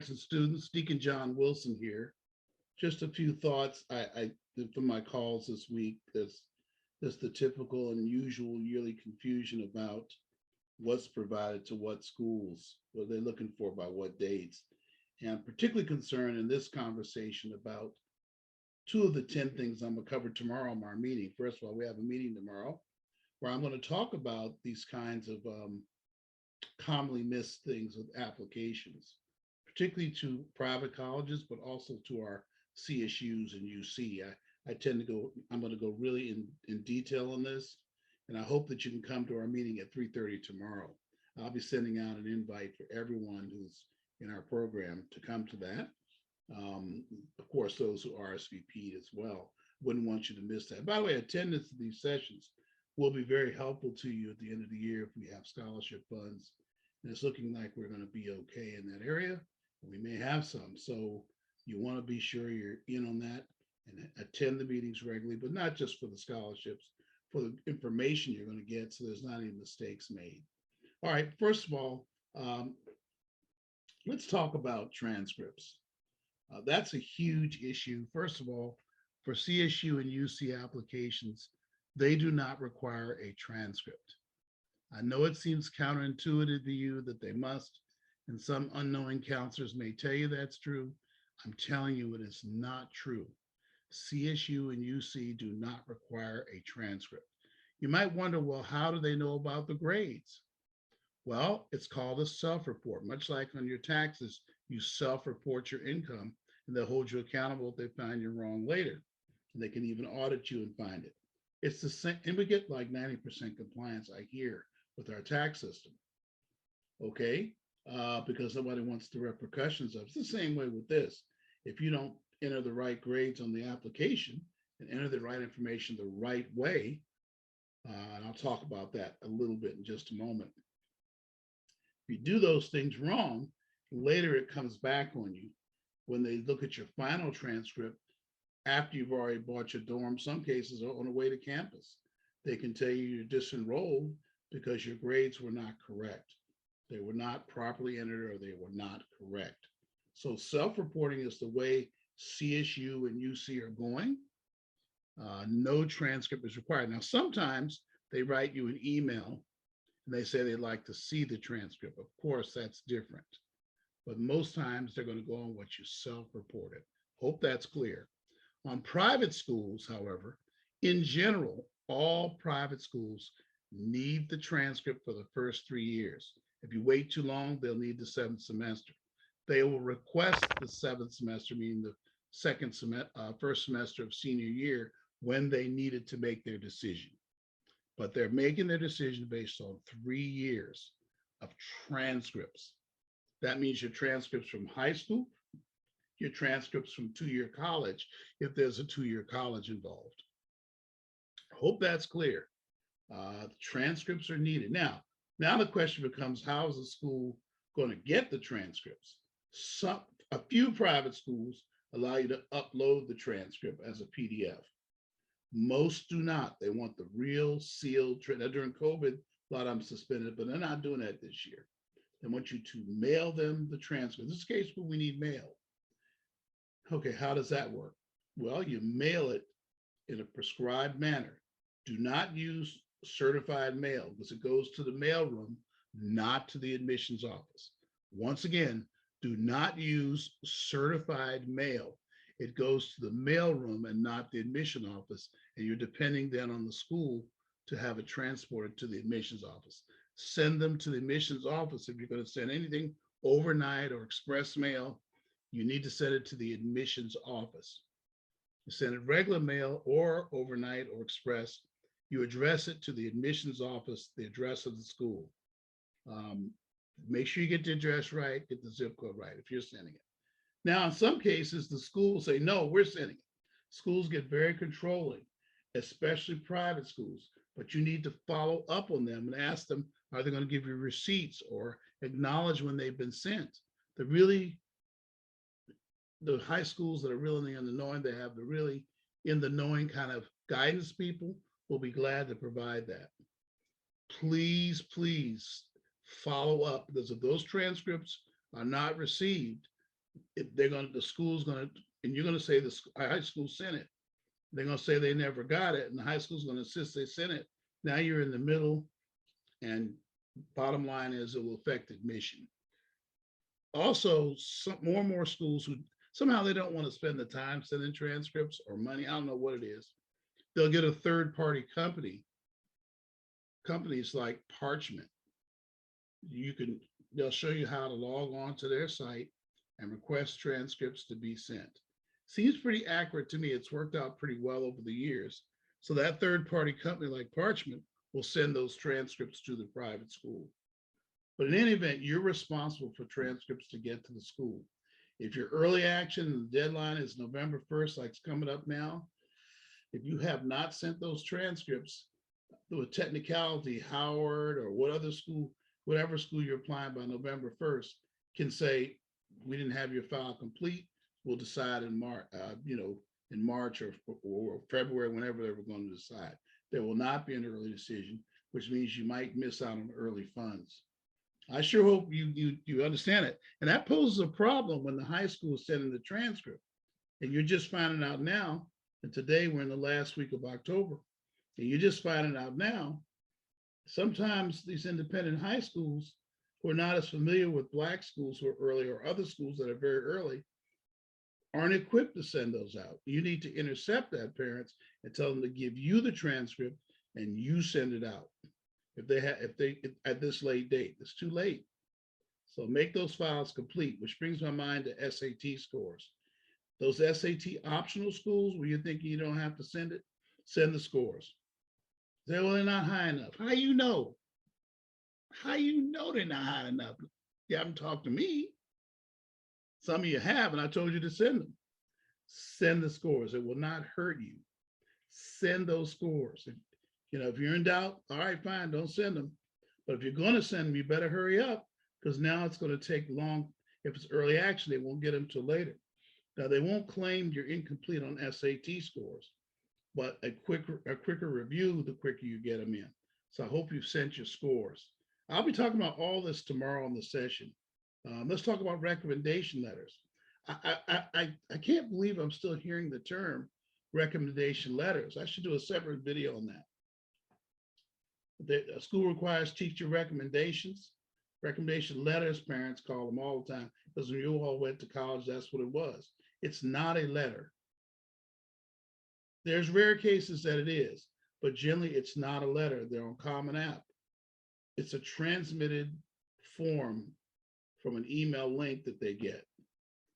And students, Deacon John Wilson here. Just a few thoughts I from my calls this week. There's the typical and usual yearly confusion about what's provided to what schools, what they're looking for by what dates. And I'm particularly concerned in this conversation about two of the 10 things I'm going to cover tomorrow in our meeting. First of all, we have a meeting tomorrow where I'm going to talk about these kinds of commonly missed things with applications, particularly to private colleges, but also to our CSUs and UC. I tend to go, I'm going to go really in detail on this, and I hope that you can come to our meeting at 3:30 tomorrow. I'll be sending out an invite for everyone who's in our program to come to that. Of course, those who RSVP'd as well. Wouldn't want you to miss that. By the way, attendance to these sessions will be very helpful to you at the end of the year if we have scholarship funds. And it's looking like we're going to be okay in that area. We may have some. So you want to be sure you're in on that and attend the meetings regularly, but not just for the scholarships, for the information you're going to get so there's not any mistakes made. All right, first of all, let's talk about transcripts. That's a huge issue. First of all, for CSU and UC applications, they do not require a transcript. I know it seems counterintuitive to you that they must, and some unknowing counselors may tell you that's true. I'm telling you it is not true. CSU and UC do not require a transcript. You might wonder, well, how do they know about the grades? Well, it's called a self-report. Much like on your taxes, you self-report your income and they'll hold you accountable if they find you're wrong later. And they can even audit you and find it. It's the same, and we get like 90% compliance, I hear, with our tax system. Okay? Because nobody wants the repercussions of it. It's the same way with this. If you don't enter the right grades on the application and enter the right information the right way, and I'll talk about that a little bit in just a moment. If you do those things wrong, later it comes back on you when they look at your final transcript after you've already bought your dorm. Some cases are on the way to campus. They can tell you you're disenrolled because your grades were not correct. They were not properly entered or they were not correct. So self-reporting is the way CSU and UC are going. No transcript is required. Now, sometimes they write you an email and they say they'd like to see the transcript. Of course, that's different. But most times they're going to go on what you self-reported. Hope that's clear. On private schools, however, in general, all private schools need the transcript for the first 3 years. If you wait too long, they'll need the seventh semester. They will request the seventh semester, meaning the first semester of senior year, when they needed to make their decision. But they're making their decision based on 3 years of transcripts. That means your transcripts from high school, your transcripts from two-year college, if there's a two-year college involved. I hope that's clear. Transcripts are needed. Now the question becomes, how is the school going to get the transcripts? A few private schools allow you to upload the transcript as a PDF. Most do not. They want the real sealed. Now, during COVID, a lot of them suspended, but they're not doing that this year. They want you to mail them the transcript. In this case, we need mail. Okay, how does that work? Well, you mail it in a prescribed manner. Do not use certified mail because it goes to the mailroom, not to the admissions office. Once again, do not use certified mail. It goes to the mailroom and not the admission office, and you're depending then on the school to have it transported to the admissions office. Send them to the admissions office. If you're going to send anything overnight or express mail, you need to send it to the admissions office. You send it regular mail or overnight or express, you address it to the admissions office, the address of the school. Make sure you get the address right, get the zip code right if you're sending it. Now, in some cases, the schools say, no, we're sending it. Schools get very controlling, especially private schools, but you need to follow up on them and ask them, are they going to give you receipts or acknowledge when they've been sent? The high schools that are really in the knowing, they have the really in the knowing kind of guidance people will be glad to provide that. Please follow up, because if those transcripts are not received, If they're going to, the school's going to, and you're going to say the high school sent it. They're going to say they never got it, and the high school's going to insist they sent it. Now you're in the middle, and bottom line is it will affect admission. Also, more and more schools who somehow they don't want to spend the time sending transcripts or money. I don't know what it is. They'll get a third party company, companies like Parchment. You can, they'll show you how to log on to their site and request transcripts to be sent. Seems pretty accurate to me. It's worked out pretty well over the years. So that third party company like Parchment will send those transcripts to the private school. But in any event, you're responsible for transcripts to get to the school. If your early action and the deadline is November 1st, like it's coming up now, if you have not sent those transcripts, through a technicality, Howard or what other school, whatever school you're applying by November 1st, can say, we didn't have your file complete. We'll decide in March, in March or February, whenever they were going to decide. There will not be an early decision, which means you might miss out on early funds. I sure hope you understand it. And that poses a problem when the high school is sending the transcript. And you're just finding out now, and today we're in the last week of October, and you're just finding out now, sometimes these independent high schools who are not as familiar with Black schools who are early or other schools that are very early aren't equipped to send those out. You need to intercept that, parents, and tell them to give you the transcript and you send it out. If they at this late date, it's too late. So make those files complete, which brings my mind to SAT scores. Those SAT optional schools where you're thinking you don't have to send it, send the scores. Say, well, they're not high enough. How you know? How you know they're not high enough? You haven't talked to me. Some of you have, and I told you to send them. Send the scores. It will not hurt you. Send those scores. If you're in doubt, all right, fine, don't send them. But if you're going to send them, you better hurry up, because now it's going to take long. If it's early action, they won't get them till later. Now, they won't claim you're incomplete on SAT scores, but a quicker review, the quicker you get them in. So I hope you've sent your scores. I'll be talking about all this tomorrow in the session. Let's talk about recommendation letters. I can't believe I'm still hearing the term recommendation letters. I should do a separate video on that. The school requires teacher recommendations. Recommendation letters, parents call them all the time, because when you all went to college, that's what it was. It's not a letter. There's rare cases that it is, but generally it's not a letter. They're on Common App. It's a transmitted form from an email link that they get.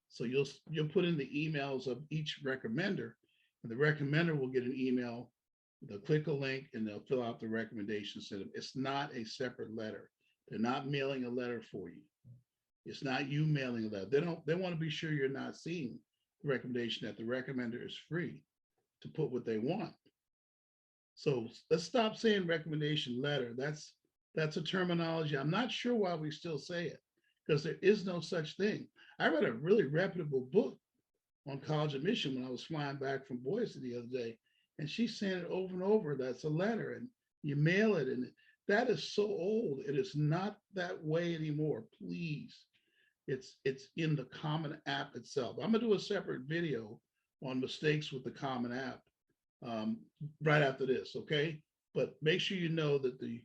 So you'll put in the emails of each recommender, and the recommender will get an email. They'll click a link and they'll fill out the recommendation system. It's not a separate letter. They're not mailing a letter for you. It's not you mailing a letter. They want to be sure you're not seeing the recommendation, that the recommender is free to put what they want. So let's stop saying recommendation letter. That's a terminology. I'm not sure why we still say it, because there is no such thing. I read a really reputable book on college admission when I was flying back from Boise the other day, and she's saying it over and over. That's a letter, and you mail it, and that is so old. It is not that way anymore. Please, it's in the Common App itself. I'm gonna do a separate video on mistakes with the Common App right after this, okay? But make sure you know that the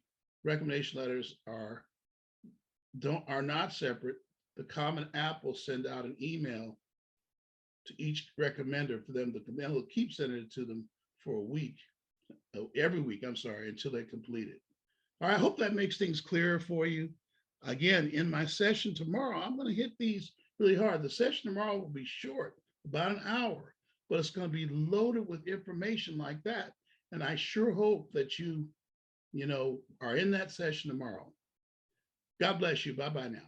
recommendation letters are not separate. The Common App will send out an email to each recommender for them to, they'll keep sending it to them for a week, every week, I'm sorry, until they complete it. All right, I hope that makes things clearer for you. Again, in my session tomorrow, I'm going to hit these really hard. The session tomorrow will be short, about an hour, but it's going to be loaded with information like that. And I sure hope that you are in that session tomorrow. God bless you. Bye-bye now.